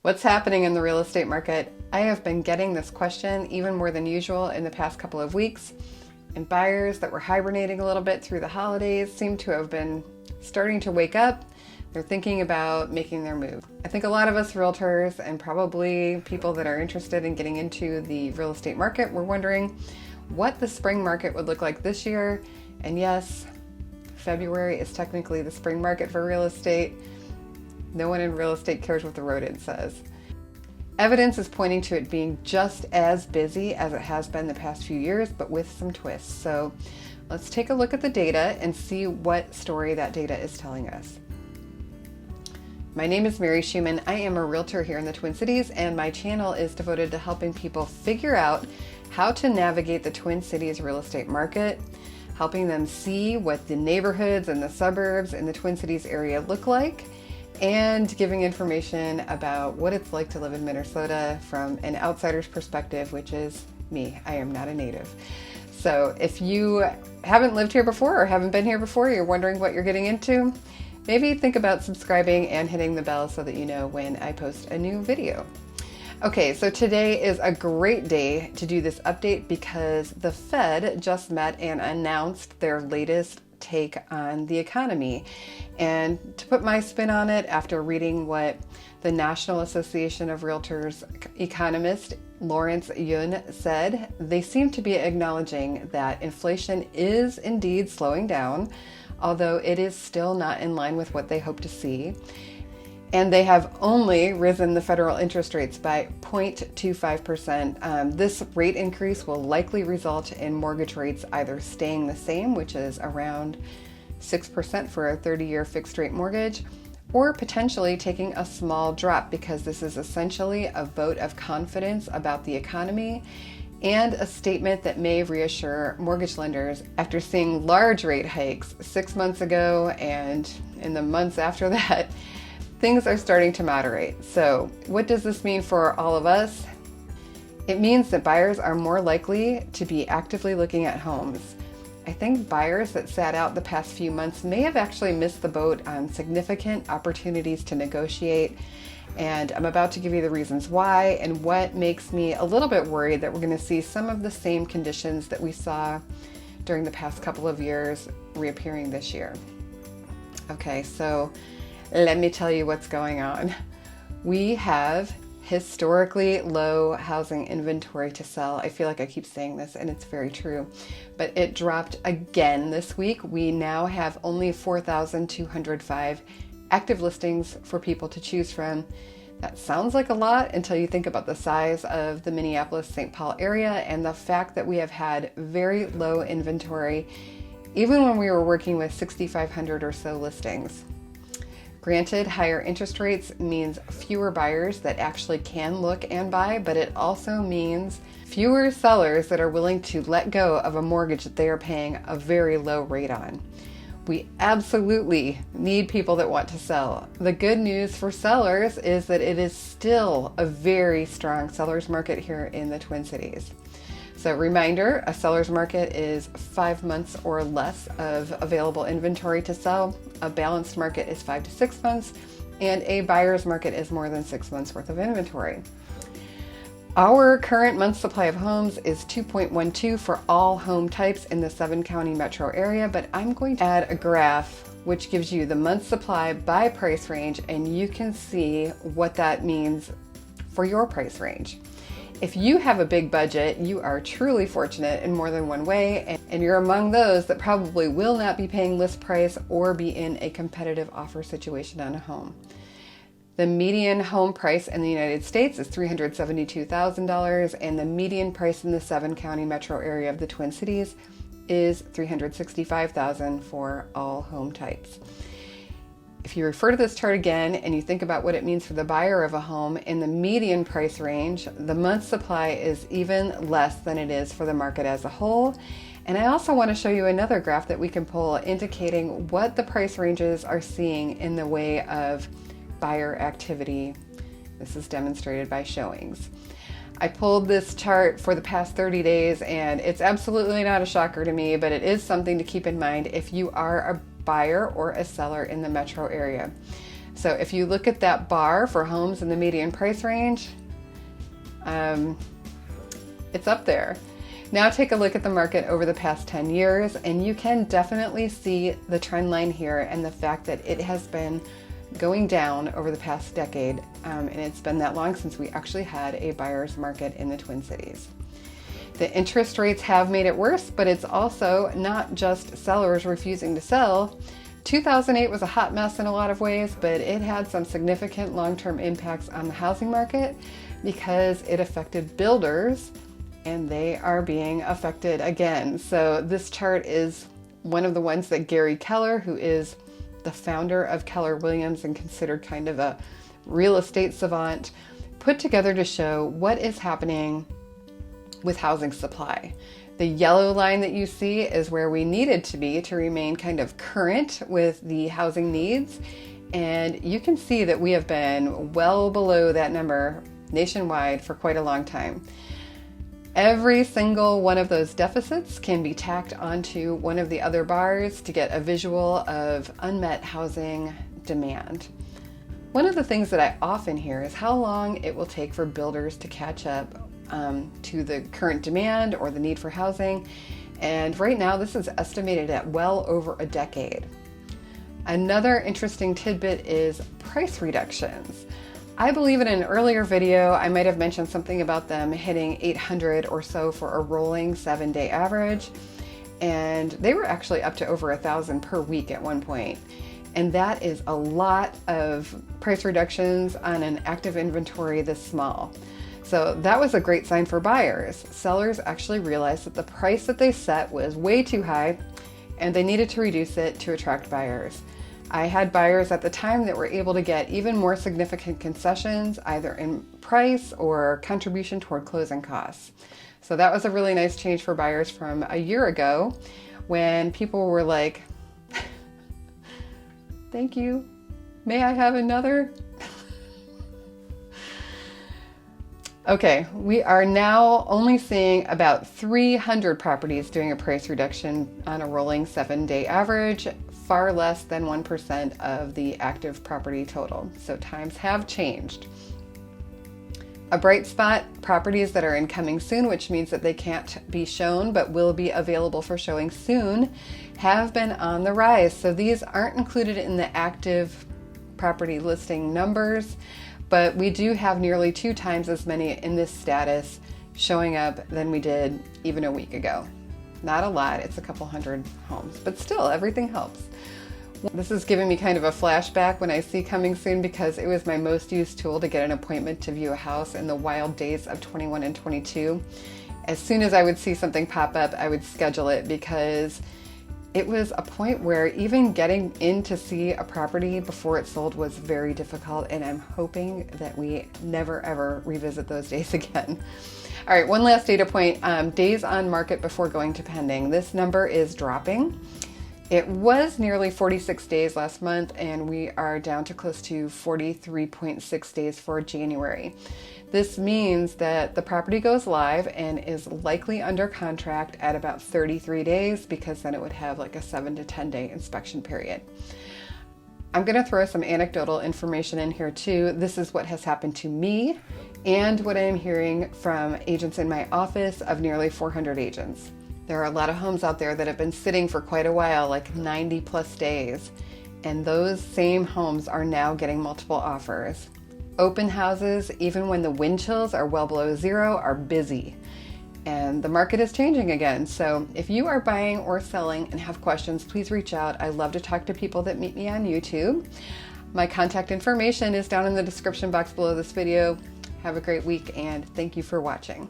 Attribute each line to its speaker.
Speaker 1: What's happening in the real estate market? I have been getting this question even more than usual in the past couple of weeks, and buyers that were hibernating a little bit through the holidays seem to have been starting to wake up. They're thinking about making their move. I think a lot of us realtors and probably people that are interested in getting into the real estate market were wondering what the spring market would look like this year. And yes, February is technically the spring market for real estate. No one in real estate cares what the rodent says. Evidence is pointing to it being just as busy as it has been the past few years, but with some twists. So let's take a look at the data and see what story that data is telling us. My name is Schumann. I am a realtor here in the Twin Cities, and my channel is devoted to helping people figure out how to navigate the Twin Cities real estate market, helping them see what the neighborhoods and the suburbs in the Twin Cities area look like, and giving information about what it's like to live in Minnesota from an outsider's perspective, which is me. I am not a native. So if you haven't lived here before or haven't been here before, you're wondering what you're getting into, maybe think about subscribing and hitting the bell so that you know when I post a new video. Okay, so today is a great day to do this update because the Fed just met and announced their latest take on the economy. And to put my spin on it, after reading what the National Association of Realtors economist Lawrence Yun said, they seem to be acknowledging that inflation is indeed slowing down, although it is still not in line with what they hope to see. And they have only risen the federal interest rates by 0.25%. This rate increase will likely result in mortgage rates either staying the same, which is around 6% for a 30-year fixed rate mortgage, or potentially taking a small drop because this is essentially a vote of confidence about the economy and a statement that may reassure mortgage lenders after seeing large rate hikes 6 months ago and in the months after that. Things are starting to moderate. So what does this mean for all of us? It means that buyers are more likely to be actively looking at homes. I think buyers that sat out the past few months may have actually missed the boat on significant opportunities to negotiate. And I'm about to give you the reasons why and what makes me a little bit worried that we're going to see some of the same conditions that we saw during the past couple of years reappearing this year. Okay, so let me tell you what's going on. We have historically low housing inventory to sell. I feel like I keep saying this and it's very true, but it dropped again this week. We now have only 4,205 active listings for people to choose from. That sounds like a lot until you think about the size of the Minneapolis St. Paul area and the fact that we have had very low inventory, even when we were working with 6,500 or so listings. Granted, higher interest rates means fewer buyers that actually can look and buy, but it also means fewer sellers that are willing to let go of a mortgage that they are paying a very low rate on. We absolutely need people that want to sell. The good news for sellers is that it is still a very strong seller's market here in the Twin Cities. So reminder, a seller's market is 5 months or less of available inventory to sell. A balanced market is 5 to 6 months, and a buyer's market is more than 6 months worth of inventory. Our current month supply of homes is 2.12 for all home types in the 7-county metro area, but I'm going to add a graph which gives you the month supply by price range, and you can see what that means for your price range. If you have a big budget, you are truly fortunate in more than one way, and you're among those that probably will not be paying list price or be in a competitive offer situation on a home. The median home price in the United States is $372,000, and the median price in the 7-county metro area of the Twin Cities is $365,000 for all home types. If you refer to this chart again and you think about what it means for the buyer of a home in the median price range, the month supply is even less than it is for the market as a whole. And I also want to show you another graph that we can pull indicating what the price ranges are seeing in the way of buyer activity. This is demonstrated by showings. I pulled this chart for the past 30 days and it's absolutely not a shocker to me, but it is something to keep in mind if you are a buyer or a seller in the metro area. So if you look at that bar for homes in the median price range, it's up there. Now take a look at the market over the past 10 years, and you can definitely see the trend line here and the fact that it has been going down over the past decade, and it's been that long since we actually had a buyer's market in the Twin Cities. The interest rates have made it worse, but it's also not just sellers refusing to sell. 2008 was a hot mess in a lot of ways, but it had some significant long-term impacts on the housing market because it affected builders, and they are being affected again. So this chart is one of the ones that Gary Keller, who is the founder of Keller Williams and considered kind of a real estate savant, put together to show what is happening with housing supply. The yellow line that you see is where we needed to be to remain kind of current with the housing needs. And you can see that we have been well below that number nationwide for quite a long time. Every single one of those deficits can be tacked onto one of the other bars to get a visual of unmet housing demand. One of the things that I often hear is how long it will take for builders to catch up to the current demand or the need for housing. And right now, this is estimated at well over a decade. Another interesting tidbit is price reductions. I believe in an earlier video, I might have mentioned something about them hitting 800 or so for a rolling 7-day average. And they were actually up to over 1,000 per week at one point. And that is a lot of price reductions on an active inventory this small. So that was a great sign for buyers. Sellers actually realized that the price that they set was way too high and they needed to reduce it to attract buyers. I had buyers at the time that were able to get even more significant concessions, either in price or contribution toward closing costs. So that was a really nice change for buyers from a year ago when people were like, thank you, may I have another? Okay, we are now only seeing about 300 properties doing a price reduction on a rolling 7-day average, far less than 1% of the active property total. So times have changed. A bright spot, properties that are in coming soon, which means that they can't be shown but will be available for showing soon, have been on the rise. So these aren't included in the active property listing numbers, but we do have nearly 2 times as many in this status showing up than we did even a week ago. Not a lot, it's a couple hundred homes, but still everything helps. This is giving me kind of a flashback when I see coming soon because it was my most used tool to get an appointment to view a house in the wild days of 21 and 22. As soon as I would see something pop up, I would schedule it because it was a point where even getting in to see a property before it sold was very difficult, and I'm hoping that we never ever revisit those days again. All right, one last data point, days on market before going to pending. This number is dropping. It was nearly 46 days last month, and we are down to close to 43.6 days for January. This means that the property goes live and is likely under contract at about 33 days because then it would have like a 7 to 10 day inspection period. I'm going to throw some anecdotal information in here too. This is what has happened to me and what I am hearing from agents in my office of nearly 400 agents. There are a lot of homes out there that have been sitting for quite a while, like 90 plus days, and those same homes are now getting multiple offers. Open houses, even when the wind chills are well below zero, are busy. And the market is changing again. So if you are buying or selling and have questions, please reach out. I love to talk to people that meet me on YouTube. My contact information is down in the description box below this video. Have a great week and thank you for watching.